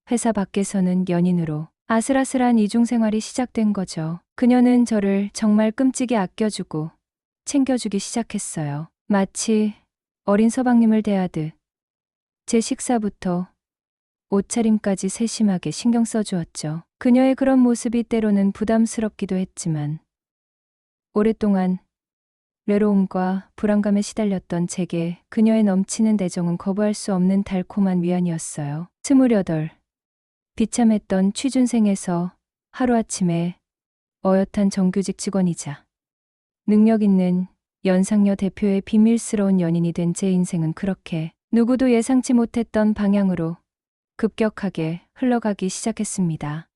회사 밖에서는 연인으로 아슬아슬한 이중생활이 시작된 거죠. 그녀는 저를 정말 끔찍이 아껴주고 챙겨주기 시작했어요. 마치 어린 서방님을 대하듯 제 식사부터 옷차림까지 세심하게 신경 써주었죠. 그녀의 그런 모습이 때로는 부담스럽기도 했지만 오랫동안 외로움과 불안감에 시달렸던 제게 그녀의 넘치는 애정은 거부할 수 없는 달콤한 위안이었어요. 28, 비참했던 취준생에서 하루아침에 어엿한 정규직 직원이자 능력 있는 연상녀 대표의 비밀스러운 연인이 된 제 인생은 그렇게 누구도 예상치 못했던 방향으로 급격하게 흘러가기 시작했습니다.